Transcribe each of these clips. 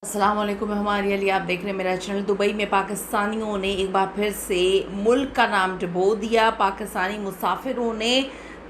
अस्सलाम वालेकुम, मैं हमारी अली, आप देख रहे हैं मेरा चैनल। दुबई में पाकिस्तानियों ने एक बार फिर से मुल्क का नाम डुबो दिया। पाकिस्तानी मुसाफिरों ने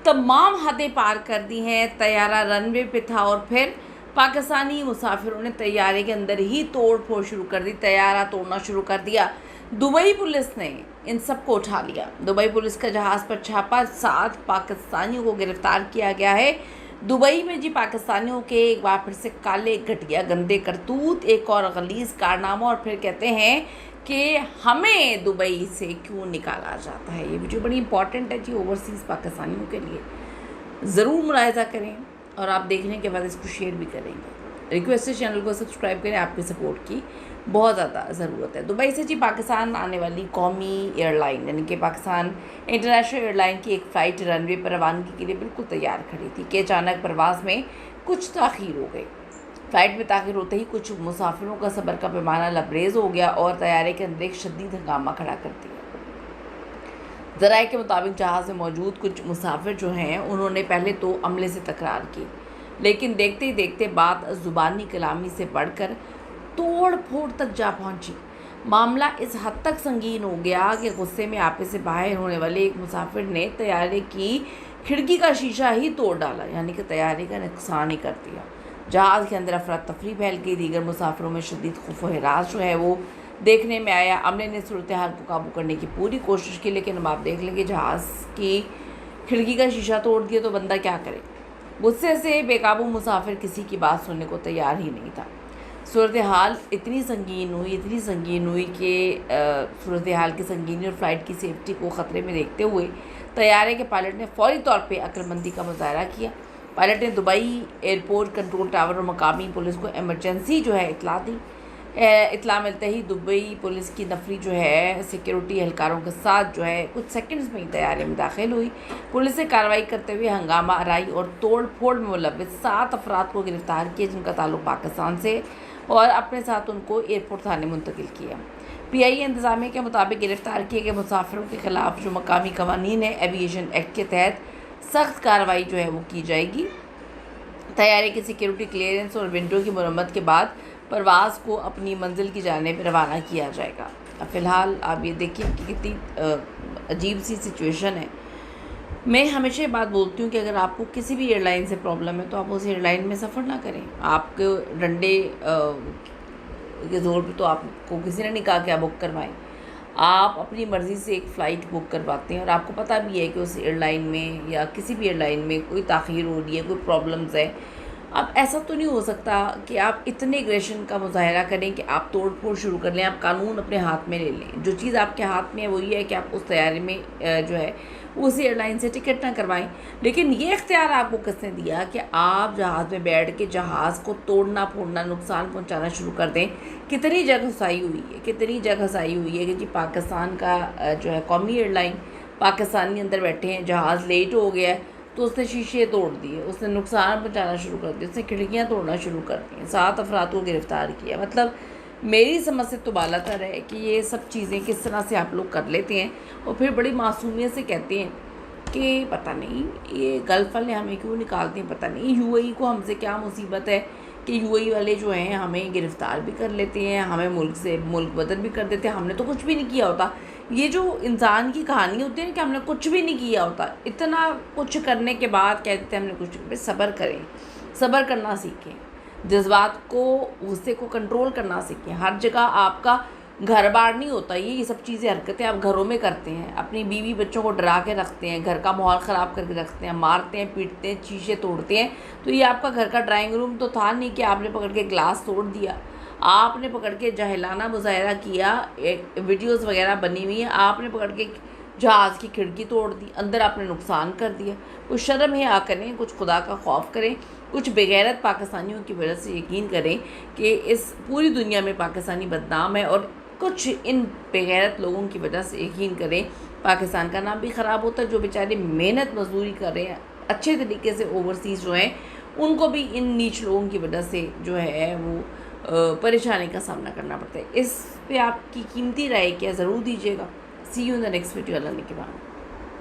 तमाम हदें पार कर दी हैं। तैयारा रनवे पे था और फिर पाकिस्तानी मुसाफिरों ने तैयारे के अंदर ही तोड़ फोड़ शुरू कर दी, तैयारा तोड़ना शुरू कर दिया। दुबई पुलिस ने इन सबको उठा लिया। दुबई पुलिस का जहाज़ पर छापा, 7 पाकिस्तानियों को गिरफ्तार किया गया है। दुबई में जी पाकिस्तानियों के एक बार फिर से काले घटिया गंदे करतूत, एक और गलीज़ कारनामा, और फिर कहते हैं कि हमें दुबई से क्यों निकाला जाता है। ये वीडियो बड़ी इंपॉर्टेंट है जी ओवरसीज़ पाकिस्तानियों के लिए, ज़रूर मुलाहिज़ा करें और आप देखने के बाद इसको शेयर भी करेंगे। रिक्वेस्ट है चैनल को सब्सक्राइब करें, आपकी सपोर्ट की बहुत ज़्यादा ज़रूरत है। दुबई से जी पाकिस्तान आने वाली कौमी एयरलाइन यानी कि पाकिस्तान इंटरनेशनल एयरलाइन की एक फ़्लाइट रनवे पर रवानगी के लिए बिल्कुल तैयार खड़ी थी कि अचानक परवाज़ में कुछ ताख़ीर हो गई। फ़्लाइट में ताख़ीर होते ही कुछ मुसाफिरों का सब्र का पैमाना लबरेज़ हो गया और तैयारे के अंदर एक शदीद हंगामा खड़ा कर दिया। ज़राए के मुताबिक जहाज़ में मौजूद कुछ मुसाफिर जो हैं उन्होंने पहले तो अमले से तकरार की, लेकिन देखते ही देखते बात ज़ुबानी कलामी से बढ़कर तोड़ फोड़ तक जा पहुंची। मामला इस हद तक संगीन हो गया कि गुस्से में आपे से बाहर होने वाले एक मुसाफिर ने तैयारे की खिड़की का शीशा ही तोड़ डाला, यानी कि तैयारी का नुकसान ही कर दिया। जहाज़ के अंदर अफरा तफरी फैल गई। दीगर मुसाफिरों में शदीद खौफ व हिरास जो है वो देखने में आया। अमले ने सूरत हाल को काबू करने की पूरी कोशिश की, लेकिन अब आप देख लेंगे जहाज़ की खिड़की का शीशा तोड़ दिया तो बंदा क्या करे। गुस्से से बेकाबू मुसाफिर किसी की बात सुनने को तैयार ही नहीं था। सूरत हाल इतनी संगीन हुई कि सूरत हाल की संगीनी और फ़्लाइट की सेफ्टी को ख़तरे में देखते हुए तैयारे के पायलट ने फ़ौरी तौर पे अक्लमंदी का मुजाहरा किया। पायलट ने दुबई एयरपोर्ट कंट्रोल टावर और मकामी पुलिस को इमरजेंसी जो है इतला दी। इतला मिलते ही दुबई पुलिस की नफरी जो है सिक्योरिटी एहलकारों के साथ जो है कुछ सेकंड्स में ही तैयारी में दाखिल हुई। पुलिस ने कार्रवाई करते हुए हंगामा आराई और तोड़ फोड़ में मुलव्विस 7 अफराद को गिरफ्तार किया, जिनका ताल्लुक पाकिस्तान से, और अपने साथ उनको एयरपोर्ट थाने मुंतकिल किया। PIA इंतज़ामिया के मुताबिक गिरफ्तार किए गए मुसाफिरों के ख़िलाफ़ जो मकामी कवानीन है एविएशन एक्ट के तहत सख्त कार्रवाई जो है वो की जाएगी। तैयारी की सिक्योरिटी क्लियरेंस और विंडो की मरम्मत के बाद परवाज़ को अपनी मंजिल की जानिब रवाना किया जाएगा। अब फ़िलहाल आप ये देखिए कि कितनी अजीब सी सिचुएशन है। मैं हमेशा ये बात बोलती हूँ कि अगर आपको किसी भी एयरलाइन से प्रॉब्लम है तो आप उस एयरलाइन में सफ़र ना करें। आपके डंडे के ज़ोर पे तो आपको किसी ने नहीं कहा कि आप बुक करवाएं। आप अपनी मर्ज़ी से एक फ़्लाइट बुक करवाते हैं और आपको पता भी है कि उस एयरलाइन में या किसी भी एयरलाइन में कोई ताख़ीर हो रही है, कोई प्रॉब्लम्स है। अब ऐसा तो नहीं हो सकता कि आप इतने एग्रेशन का मुजाहरा करें कि आप तोड़ फोड़ शुरू कर लें, आप कानून अपने हाथ में ले लें। जो चीज़ आपके हाथ में है वो ये है कि आप उस तैयारी में जो है उस एयरलाइन से टिकट ना करवाएं। लेकिन ये इख्तियार आपको किसने दिया कि आप जहाज़ में बैठ के जहाज़ को तोड़ना फोड़ना, नुकसान पहुंचाना शुरू कर दें। कितनी जगह हसाई हुई है कि जी पाकिस्तान का जो है कौमी एयरलाइन, पाकिस्तानी अंदर बैठे हैं, जहाज़ लेट हो गया है तो उसने शीशे तोड़ दिए, उसने नुकसान पहुंचाना शुरू कर दिया, उसने खिड़कियां तोड़ना शुरू कर दी, 7 अफराद को गिरफ़्तार किया। मतलब मेरी समझ से तो बालातर है कि ये सब चीज़ें किस तरह से आप लोग कर लेते हैं और फिर बड़ी मासूमियत से कहते हैं कि पता नहीं ये गल्फ़ वाले हमें क्यों निकालते हैं, पता नहीं UAE को हमसे क्या मुसीबत है कि UAE वाले जो हैं हमें गिरफ़्तार भी कर लेते हैं, हमें मुल्क से मुल्क बदल भी कर देते हैं। हमने तो कुछ भी नहीं किया होता। ये जो इंसान की कहानी होती है कि हमने कुछ भी नहीं किया होता, इतना कुछ करने के बाद कहते हैं हमने कुछ। सब्र करें, सब्र करना सीखें, जज्बात को, गुस्से को कंट्रोल करना सीखें। हर जगह आपका घर बार नहीं होता। ये सब चीज़ें हरकतें आप घरों में करते हैं, अपनी बीवी बच्चों को डरा के रखते हैं, घर का माहौल ख़राब करके रखते हैं, मारते हैं, पीटते हैं, शीशे तोड़ते हैं। तो ये आपका घर का ड्राइंग रूम तो था नहीं कि आपने पकड़ के ग्लास तोड़ दिया, आपने पकड़ के जाहिलाना मुजाहरा किया, एक वीडियोज़ वगैरह बनी हुई है, आपने पकड़ के जहाज़ की खिड़की तोड़ दी, अंदर आपने नुकसान कर दिया। कुछ शर्म है आ करें, कुछ खुदा का खौफ करें, कुछ बेगैरत पाकिस्तानियों की वजह से यकीन करें कि इस पूरी दुनिया में पाकिस्तानी बदनाम है, और कुछ इन बेगैरत लोगों की वजह से यकीन करें पाकिस्तान का नाम भी ख़राब होता है। जो बेचारे मेहनत मजदूरी कर रहे हैं अच्छे तरीके से ओवरसीज़ जो हैं, उनको भी इन नीच लोगों की वजह से जो है वो परेशानी का सामना करना पड़ता है। इस पे आपकी कीमती राय क्या ज़रूर दीजिएगा। See you in the next video. अल्लाह ने के बाद।